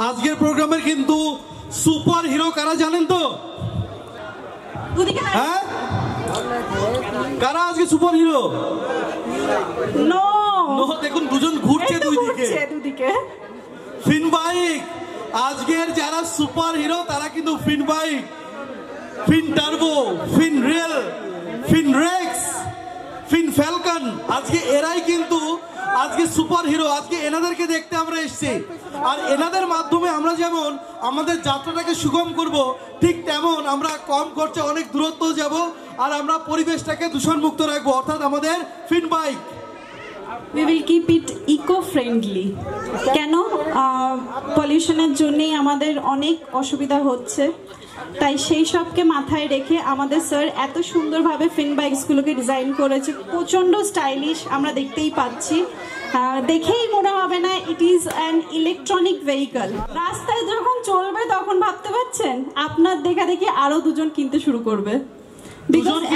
আজকের প্রোগ্রামের কিন্তু সুপার হিরো কারা জানেন তো? হ্যাঁ, কারা আজকে সুপার হিরো? নো নো, দেখুন দুজন ঘুরছে দুদিকে। ফিন বাইক আজকের যারা সুপার হিরো তারা কিন্তু ফিন বাইক, ফিন টার্বো, ফিন রেল, ফিন রেক্স, ফিন ফ্যালকন, আজকে এরাই কিন্তু আজকে সুপার হিরো। আজকে এনাদেরকে দেখতে আমরা এসেছি, আর এনাদের মাধ্যমে আমরা যেমন আমাদের যাত্রাটাকে সুগম করব, ঠিক তেমন আমরা কম খরচে অনেক দূরত্ব যাব, আর আমরা পরিবেশটাকে দূষণমুক্ত রাখবো, অর্থাৎ আমাদের Fin bike. We will keep it eco-friendly. কেন? পলিউশনের জন্যই আমাদের অনেক অসুবিধা হচ্ছে, তাই সেই সবকে মাথায় রেখে আমাদের স্যার এত সুন্দরভাবে ফিন বাইকসগুলোকে ডিজাইন করেছে, প্রচণ্ড স্টাইলিশ আমরা দেখতেই পাচ্ছি। দেখেই মনে হবে না it is an electronic vehicle. রাস্তায় যখন চলবে তখন ভাবতে পারছেন আপনার দেখা দেখি আরো দুজন কিনতে শুরু করবে।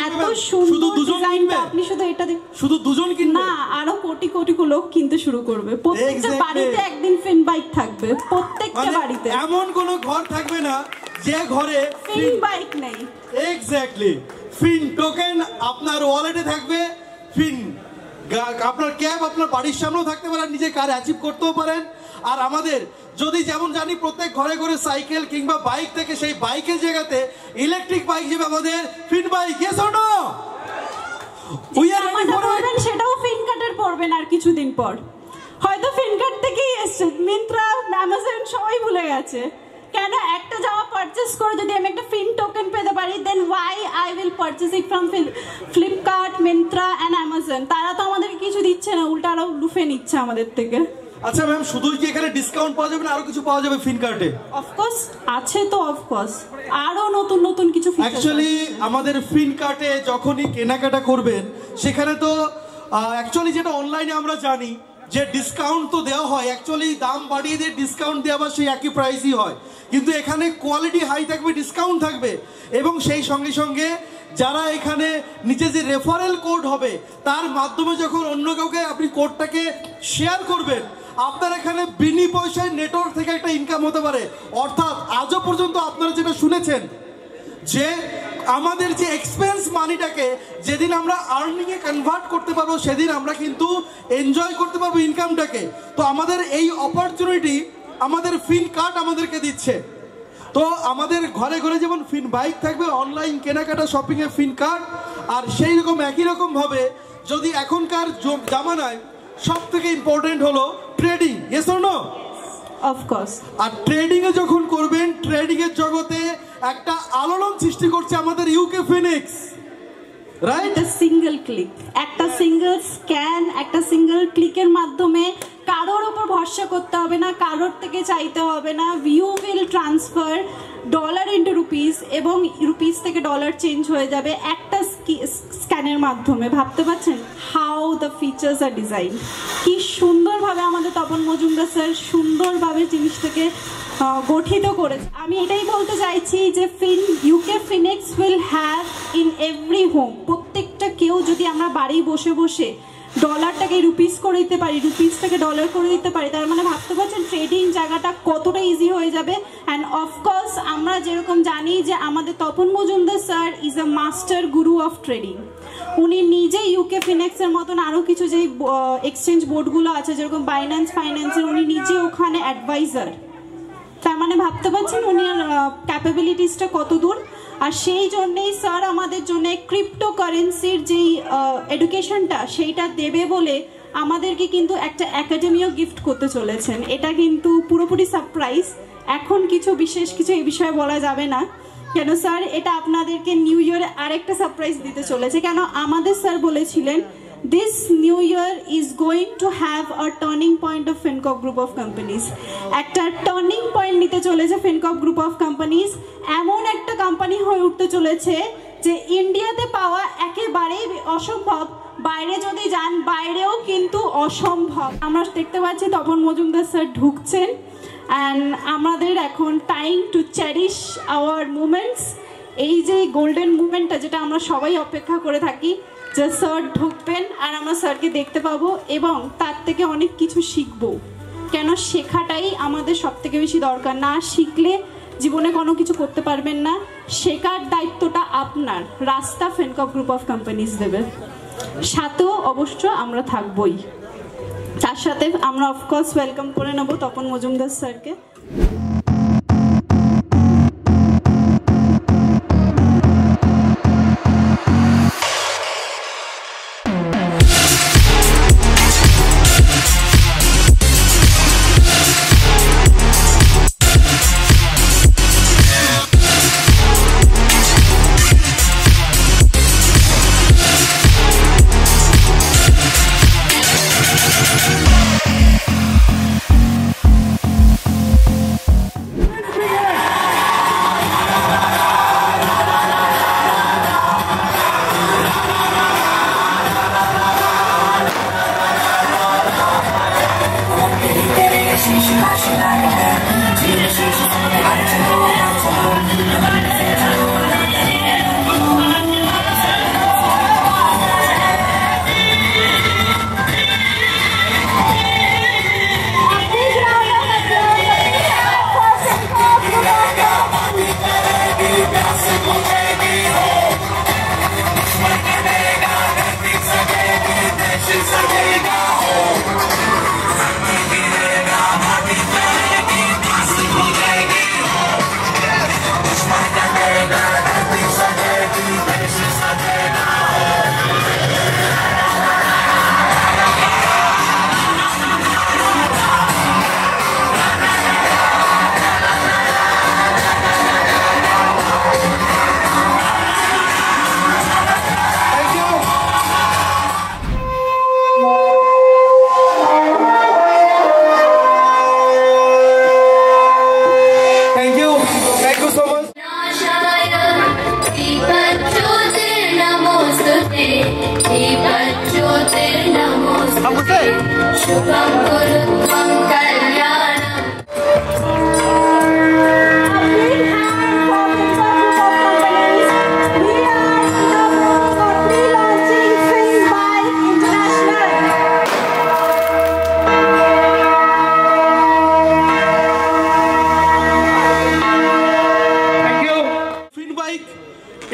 এত সুন্দর ডিজাইনটা, আপনি শুধু এটা শুধু দুজন কিনবে না, আরো কোটি কোটি লোক কিনতে শুরু করবে। প্রত্যেকটা বাড়িতে একদিন ফিন বাইক থাকবে, প্রত্যেকটা বাড়িতে। এমন কোন ঘর থাকবে না যে ঘরে ফিন বাইক নেই। এক্স্যাক্টলি, ফিন টোকেন আপনার ওয়ালেটে থাকবে, ফিন আপনার ক্যাব আপনার বাড়ির সামনেও থাকতে পারেন, নিজে কার অ্যাচিভ করতেও পারেন। আর আমাদের যদি যেমন জানি প্রত্যেক ঘরে ঘরে সাইকেল কিংবা বাইক থেকে, সেই বাইকের জায়গাতে ইলেকট্রিক বাইক যাবে আমাদের Fin bike. Yes or no? We are ready for it. সেটাও ফিন কার্ডের পড়বেন আর কিছুদিন পর, হয়তো ফিন কার্ড থেকেই এসছে। মিন্ত্রা, অ্যামাজন সবাই ভুলে গেছে। কেন? একটা জামা পারচেস করে যদি আমি একটা ফিন টোকেন পেতে পারি, then why I will purchase it from Flipkart, Myntra and Amazon. তারা তো আমাদেরকে কিছু দিচ্ছে না, উল্টা আরো লুফে নিচ্ছে আমাদের থেকে। আচ্ছা ম্যাম, শুধুই কি এখানে ডিসকাউন্ট পাওয়া যাবে না আরো কিছু পাওয়া যাবে ফিন কার্ডে? অফকোর্স আছে তো, অফকোর্স আরো নতুন নতুন কিছু ফিচার। অ্যাকচুয়ালি আমাদের ফিন কার্ডে যখনই কেনাকাটা করবেন, সেখানে তো অ্যাকচুয়ালি যেটা অনলাইনে আমরা জানি যে ডিসকাউন্ট তো দেওয়া হয়, অ্যাকচুয়ালি দাম বাড়িয়ে দিয়ে ডিসকাউন্ট দেওয়া বা সেই একই প্রাইসই হয়, কিন্তু এখানে কোয়ালিটি হাই থাকবে, ডিসকাউন্ট থাকবে, এবং সেই সঙ্গে সঙ্গে যারা এখানে নিচে যে রেফারেল কোড হবে তার মাধ্যমে যখন অন্য কাউকে আপনি কোডটাকে শেয়ার করবেন, আপনার এখানে বিনি পয়সায় নেটওয়ার্ক থেকে একটা ইনকাম হতে পারে। অর্থাৎ আজও পর্যন্ত আপনারা যেটা শুনেছেন যে আমাদের যে এক্সপেন্স মানিটাকে যেদিন আমরা আর্নিং এ কনভার্ট করতে পারবো, সেদিন আমরা কিন্তু এনজয় করতে পারবো ইনকামটাকে। তো আমাদের এই অপরচুনিটি আমাদের ফিন কার্ড আমাদেরকে দিচ্ছে। তো আমাদের ঘরে ঘরে যেমন ফিন বাইক থাকবে, অনলাইন কেনাকাটা শপিং এ ফিন কার্ড, আর সেই রকম একই রকম ভাবে যদি এখনকার জামানায় সব থেকে ইম্পর্টেন্ট হলো trading. Yes or no? Of course. আর ট্রেডিং এ যখন করবেন, ট্রেডিং এর জগতে একটা আলোড়ন সৃষ্টি করছে আমাদের UK Phoenix, right? Single click, একটা সিঙ্গেল স্ক্যান, একটা সিঙ্গেল ক্লিকের মাধ্যমে কারোর ওপর ভরসা করতে হবে না, কারোর থেকে চাইতে হবে না। You will transfer dollar into rupees, এবং রুপিস থেকে ডলার চেঞ্জ হয়ে যাবে একটা স্ক্যানের মাধ্যমে। ভাবতে পারছেন হাউ দ্য ফিচার্স আর ডিজাইন? কি সুন্দরভাবে আমাদের তপন মজুমদার স্যার সুন্দরভাবে জিনিসটাকে গঠিত করেছে। আমি এটাই বলতে চাইছি যে UK Phoenix will have in every home. প্রত্যেকটা কেউ যদি আমরা বাড়ি বসে বসে ডলারটাকে রুপিস করে দিতে পারি, রুপিসটাকে ডলার করে দিতে পারি, তার মানে ভাবতে পারছেন ট্রেডিং জায়গাটা কতটা ইজি হয়ে যাবে। অ্যান্ড অফকোর্স আমরা যেরকম জানি যে আমাদের Tapan Majumdar sir is a master Guru of trading. উনি নিজে ইউকে ফিনিক্সের মতন আরও কিছু যে এক্সচেঞ্জ বোর্ডগুলো আছে, যেরকম বাইন্যান্স ফাইন্যান্সের, উনি নিজে ওখানে অ্যাডভাইজার। তার মানে ভাবতে পারছেন উনার ক্যাপাবিলিটিসটা কত দূর। আর সেই জন্যেই স্যার আমাদের জন্য ক্রিপ্টোকারেন্সির যেই এডুকেশনটা সেইটা দেবে বলে আমাদেরকে কিন্তু একটা একাডেমিও গিফট করতে চলেছেন। এটা কিন্তু পুরোপুরি সারপ্রাইজ, এখন কিছু বিশেষ কিছু এই বিষয়ে বলা যাবে না। কেন স্যার এটা আপনাদেরকে নিউ ইয়ারে আরেকটা সারপ্রাইজ দিতে চলেছে। কেন আমাদের স্যার বলেছিলেন this new year is going to have a turning point of FinCorp Group of Companies. একটা টার্নিং পয়েন্ট নিতে চলেছে FinCorp Group of Companies। এমন একটা কোম্পানি হয়ে উঠতে চলেছে যে ইন্ডিয়াতে পাওয়া একেবারেই অসম্ভব, বাইরে যদি যান বাইরেও কিন্তু অসম্ভব। আমরা দেখতে পাচ্ছি তপন মজুমদার স্যার ঢুকছেন, অ্যান্ড আমাদের এখন time to cherish our moments. এই যে গোল্ডেন মুমেন্টটা যেটা আমরা সবাই অপেক্ষা করে থাকি, যে স্যার ঢুকবেন আর আমরা স্যারকে দেখতে পাবো এবং তার থেকে অনেক কিছু শিখবো। কেন শেখাটাই আমাদের সব থেকে বেশি দরকার। না শিখলে জীবনে কোনো কিছু করতে পারবেন না, শেখার দায়িত্বটা আপনার, রাস্তা ফিনকর্প গ্রুপ অফ কোম্পানিজ দেবে, সাথেও অবশ্য আমরা থাকবই। তার সাথে আমরা অফকোর্স ওয়েলকাম করে নেব তপন মজুমদার স্যারকে।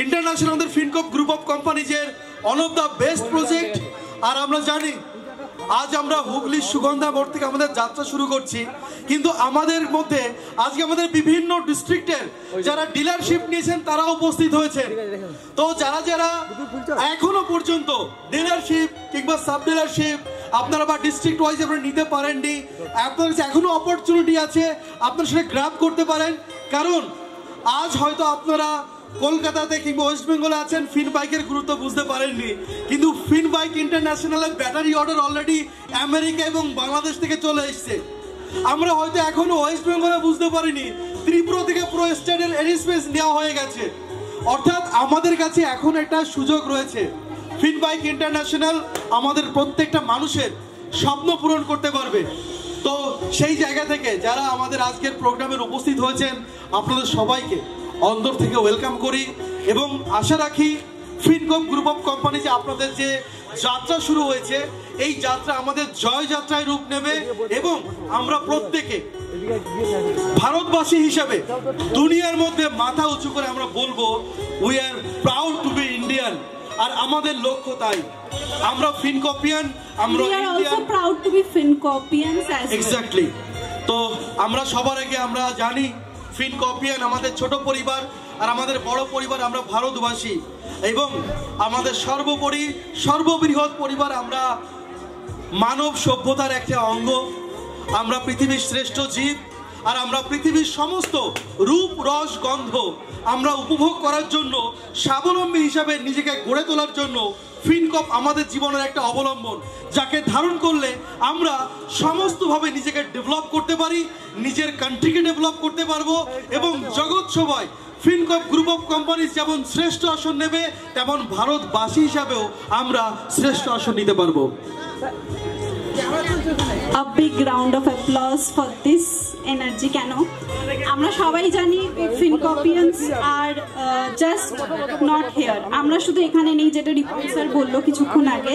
ইন্টারন্যাশনাল আমাদের ফিনকর্প গ্রুপ অফ কোম্পানিজের one of the best project. আর আমরা জানি আজ আমরা হুগলির সুগন্ধা মোড় থেকে আমাদের যাত্রা শুরু করছি, কিন্তু আমাদের মধ্যে আজকে আমাদের বিভিন্ন ডিস্ট্রিক্টের যারা ডিলারশিপ নিয়েছেন তারা উপস্থিত হয়েছেন। তো যারা যারা এখনো পর্যন্ত ডিলারশিপ কিংবা সাব ডিলারশিপ আপনারা বা ডিস্ট্রিক্ট ওয়াইজ আপনারা নিতে পারেননি, আপনার কাছে এখনো অপরচুনিটি আছে, আপনারা সেটা গ্র্যাব করতে পারেন। কারণ আজ হয়তো আপনারা কলকাতাতে কিংবা ওয়েস্ট বেঙ্গলে আছেন, ফিন বাইকের গুরুত্ব বুঝতে পারেননি, কিন্তু ফিন বাইক ইন্টারন্যাশনালের ব্যাটারি অর্ডার অলরেডি আমেরিকা এবং বাংলাদেশ থেকে চলে এসছে। আমরা হয়তো এখনো ওয়েস্ট বেঙ্গলে বুঝতে পারিনি, ত্রিপুরা থেকে প্রো স্টেটের এরিস্পেস নেওয়া হয়ে গেছে। অর্থাৎ আমাদের কাছে এখন একটা সুযোগ রয়েছে, ফিন বাইক ইন্টারন্যাশনাল আমাদের প্রত্যেকটা মানুষের স্বপ্ন পূরণ করতে পারবে। তো সেই জায়গা থেকে যারা আমাদের আজকের প্রোগ্রামের উপস্থিত হয়েছেন আপনাদের সবাইকে অন্তর থেকে ওয়েলকাম করি এবং আশা রাখি ফিনকর্প গ্রুপ অফ কোম্পানি যে আপনাদের যে যাত্রা শুরু হয়েছে এই যাত্রা আমাদের জয় যাত্রায় রূপ নেবে এবং আমরা প্রত্যেকে ভারতবাসী হিসেবে দুনিয়ার মধ্যে মাথা উঁচু করে আমরা বলবো we are proud to be Indian. আর আমাদের লক্ষ্য তাই, আমরা ফিনকর্পিয়ান, আমরা Indian, proud to be Fincorpians as well. Exactly. তো আমরা সবার আগে আমরা জানি ফিনকর্পিয়ান আমাদের ছোট পরিবার আর আমাদের বড় পরিবার, আমরা ভারতবাসী এবং আমাদের সর্বোপরি সর্ববৃহৎ পরিবার, আমরা মানব সভ্যতার একটা অঙ্গ, আমরা পৃথিবীর শ্রেষ্ঠ জীব আর আমরা পৃথিবীর সমস্ত রূপ রস গন্ধ আমরা উপভোগ করার জন্য, স্বাবলম্বী হিসাবে নিজেকে গড়ে তোলার জন্য ফিনকর্প আমাদের জীবনের একটা অবলম্বন, যাকে ধারণ করলে আমরা সমস্তভাবে নিজেকে ডেভেলপ করতে পারি, নিজের কান্ট্রিকে ডেভেলপ করতে পারবো এবং জগৎ সবাই ফিনকর্প গ্রুপ অফ কোম্পানিজ যেমন শ্রেষ্ঠ আসন নেবে তেমন ভারতবাসী হিসাবেও আমরা শ্রেষ্ঠ আসন নিতে পারবো। A big round of applause for this energy. কেন আমরা সবাই জানি ফিনকর্পিয়ানস আর জাস্ট নট হেয়ার, আমরা শুধু এখানে নেই, যেটা রিপোর্ট স্যার বললো কিছুক্ষণ আগে।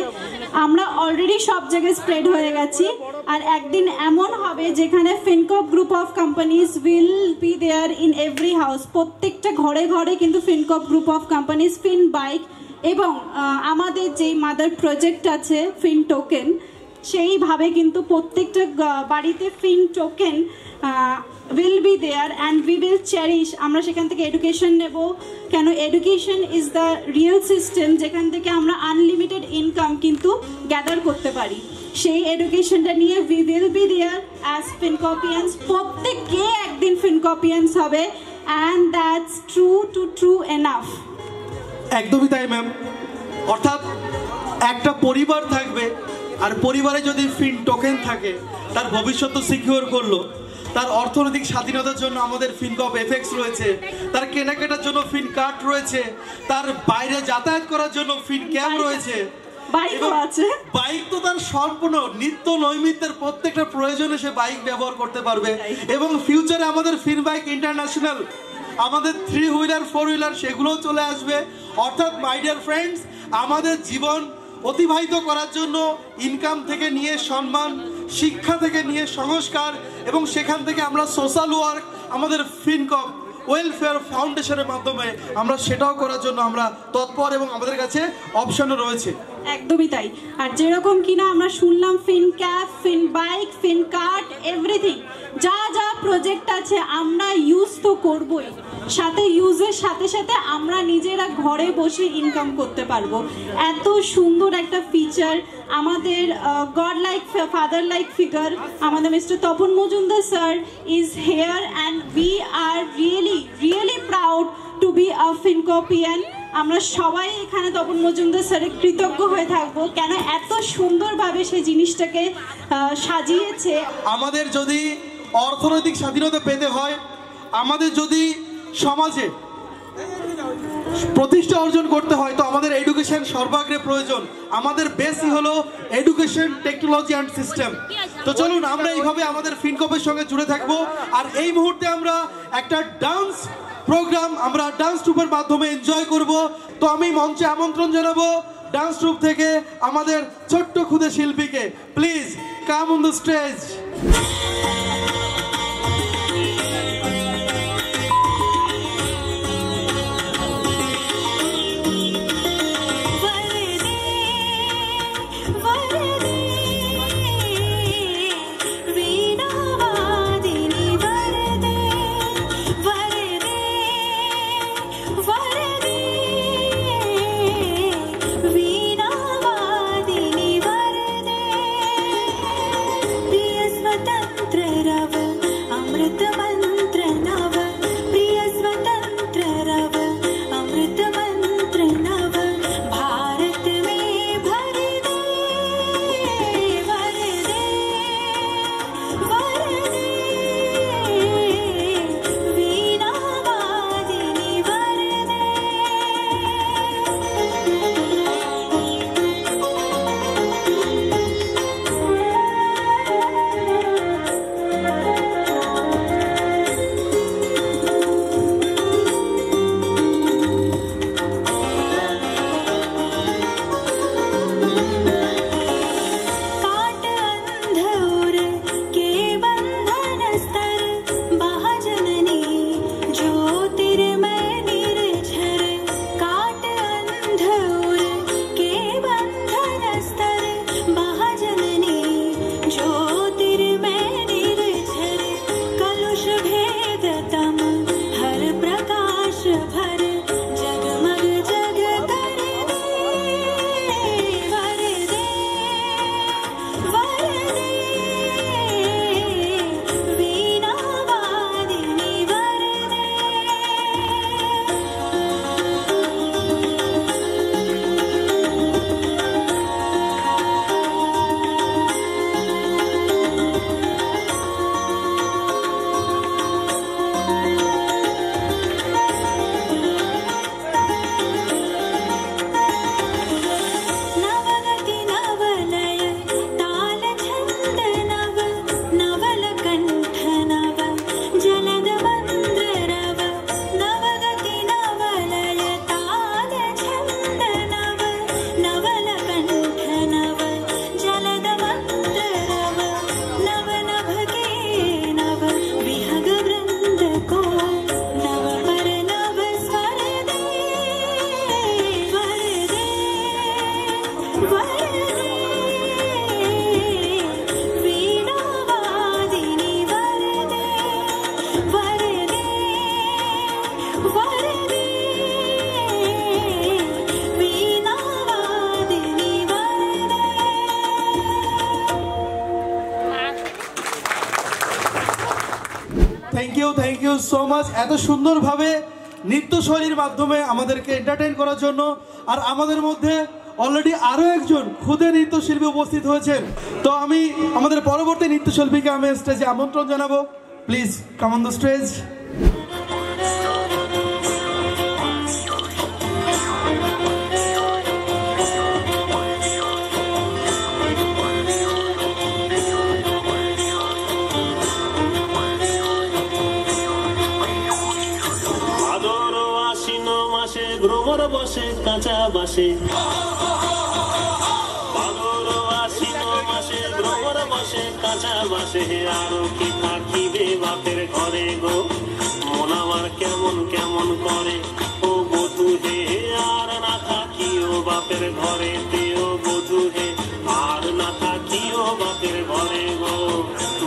আমরা অলরেডি সব জায়গায় স্প্রেড হয়ে গেছি, আর একদিন এমন হবে যেখানে Fincorp group of companies will be there in every house. প্রত্যেকটা ঘরে ঘরে কিন্তু Fincorp group of companies, Fin bike এবং আমাদের যেই মাদার প্রজেক্ট আছে ফিন টোকেন, সেইভাবে কিন্তু প্রত্যেকটা বাড়িতে ফিন token will be there and we will cherish। আমরা সেখান থেকে এডুকেশন নেব, কেন education is the real system যেখান থেকে আমরা আনলিমিটেড ইনকাম কিন্তু গ্যাদার করতে পারি। সেই এডুকেশনটা নিয়ে we will be there as ফিনকপিয়ান্স। প্রত্যেকে একদিন ফিনকপিয়ান্স হবে, and that's true enough। একদমই তাই ম্যাম। অর্থাৎ একটা পরিবার থাকবে, আর পরিবারে যদি ফিন টোকেন থাকে তার ভবিষ্যৎ তো সিকিউর করলো, তার অর্থনৈতিক স্বাধীনতার জন্য আমাদের ফিনকপ এফএক্স রয়েছে, তার কেনাকাটার জন্য ফিন কার্ড রয়েছে, তার বাইরে যাতায়াত করার জন্য ফিন ক্যাব রয়েছে, বাইক তো তার সম্পূর্ণ নিত্য নৈমিত্তের প্রত্যেকটা প্রয়োজনে সে বাইক ব্যবহার করতে পারবে। এবং ফিউচারে আমাদের ফিন বাইক ইন্টারন্যাশনাল, আমাদের 3 হুইলার 4 হুইলার সেগুলোও চলে আসবে। অর্থাৎ মাই ডিয়ার ফ্রেন্ডস, আমাদের জীবন অতিবাহিত করার জন্য ইনকাম থেকে নিয়ে সম্মান, শিক্ষা থেকে নিয়ে সংস্কার, এবং সেখান থেকে আমরা সোশ্যাল ওয়ার্ক আমাদের ফিনকপ ওয়েলফেয়ার ফাউন্ডেশনের মাধ্যমে আমরা সেটাও করার জন্য আমরা তৎপর, এবং আমাদের কাছে অপশনও রয়েছে। একদমই তাই। আর যেরকম কিনা আমরা শুনলাম ফিন ক্যাব, ফিন বাইক, ফিন কার্ড, এভরিথিং যা যা প্রজেক্ট আছে আমরা ইউজ তো করবই, সাথে ইউজের সাথে সাথে আমরা নিজেরা ঘরে বসে ইনকাম করতে পারবো। এত সুন্দর একটা ফিচার আমাদের god like father like figure আমাদের Mr Tapan Majumdar sir is here, and we are really proud to be a Fincorpian. আমরা সবাই এখানে তপন মজুমদার স্যারের কৃতজ্ঞ হয়ে থাকবো, কেন এত সুন্দরভাবে সেই জিনিসটাকে সাজিয়েছে। আমাদের যদি অর্থনৈতিক স্বাধীনতা পেতে হয়, আমাদের যদি সমাজে প্রতিষ্ঠা অর্জন করতে হয়, তো আমাদের এডুকেশন সর্বাগ্রে প্রয়োজন। আমাদের বেসই হলো এডুকেশন, টেকনোলজি অ্যান্ড সিস্টেম। তো চলুন আমরা এইভাবে আমাদের ফিনকপের সঙ্গে জুড়ে থাকবো। আর এই মুহূর্তে আমরা একটা ডান্স প্রোগ্রাম আমরা ডান্স ট্রুপের মাধ্যমে এনজয় করব। তো আমি মঞ্চে আমন্ত্রণ জানাবো ডান্স ট্রুপ থেকে আমাদের ছোট্ট ক্ষুদে শিল্পীকে। Please come on the stage. Thank you so much এত সুন্দরভাবে নৃত্যশৈলীর মাধ্যমে আমাদেরকে এন্টারটেইন করার জন্য। আর আমাদের মধ্যে অলরেডি আরও একজন খুদে নৃত্যশিল্পী উপস্থিত হয়েছেন। তো আমি আমাদের পরবর্তী নৃত্যশিল্পীকে আমি স্টেজে আমন্ত্রণ জানাবো। Please come on the stage. ভ্রমর বসে কাঁচা বাসে, ভাদর আশ্বিন মাসে ভ্রমর বসে কাঁচা বাসে, আরো কি থাকিবে বাপের ঘরে গো, মন আমার কেমন কেমন করে ও বধূ হে, আর না থাকিও বাপের ঘরে তেও বধূ হে, আর না থাকিও বাপের ঘরে গো,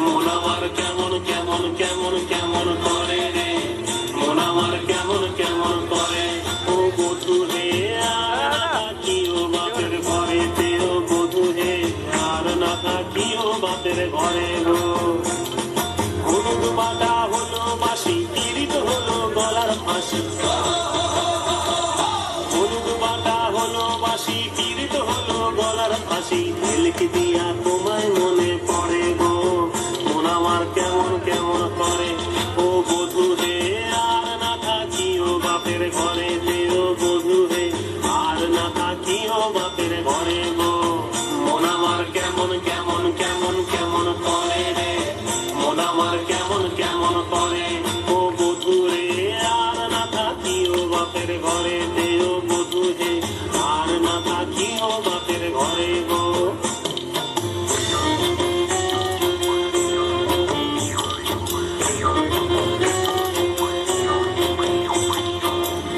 মন আমার কেমন কেমন কেমন কেমন করে রে, মন আমার কেমন কেমন করে ও বধূ হে, আর না থাকিও বাপের ঘরে তেও বধূ হে, আর না থাকিও বাপের ঘরে গো। হলুদ বাটা হলো বাসি, পীড়িত হলো গলার ফাঁসি, হলুদ বাটা হলো বাসি, পীড়িত হলো গলার ফাঁসি, লিখে দিয়া তোমায় মনে পড়ে গো, মন আমার কেমন কেমন করে ও বধূ হে, আর না থাকিও বাপের ঘরে তেও বধূ হে, আর না থাকিও বাপের ঘরে গো, মন আমার কেমন কেমন কেমন কেমন করে রে, মন আমার কেমন কেমন করে ও বধূ রে, আর না থাকিও বাপের ঘরে তেও বধূ হে, আর না থাকিও বাপের ঘরে গো।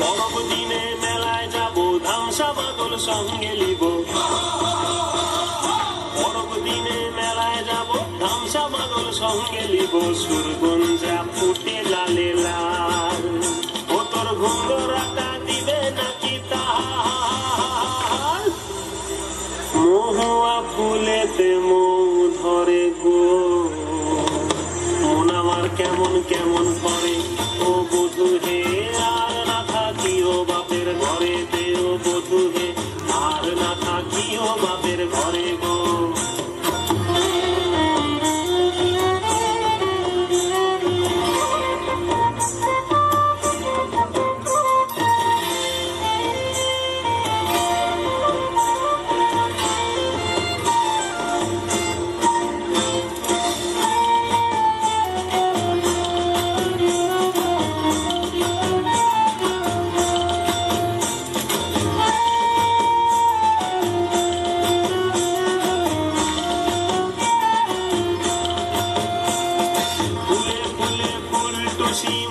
পরব দিনে মেলায় যাব, ধামসা বাদল সঙ্গে লিব, পরব দিনে মেলায় যাব, ধামসা বাদল সঙ্গে লিব, সুরগুঞ্জা ফুটে লালে লাল, ও তোর ঘুঙ্গরাটা দিবে নাকি তাল, মহুয়া ফুলেতে মৌ ধরে গো, মন আমার কেমন কেমন করে ও বধূ হে, আর না থাকিও বাপের ঘরে তেও বধূ হে, আর না থাকিও বাপের ঘরে গো।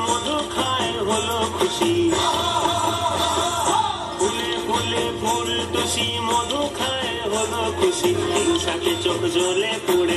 মধু খায় হলো খুশি, ফুলে ফুলে ফুল টুসি মধু খায় হলো খুশি, হিংসাকে চোখ জ্বলে পড়ে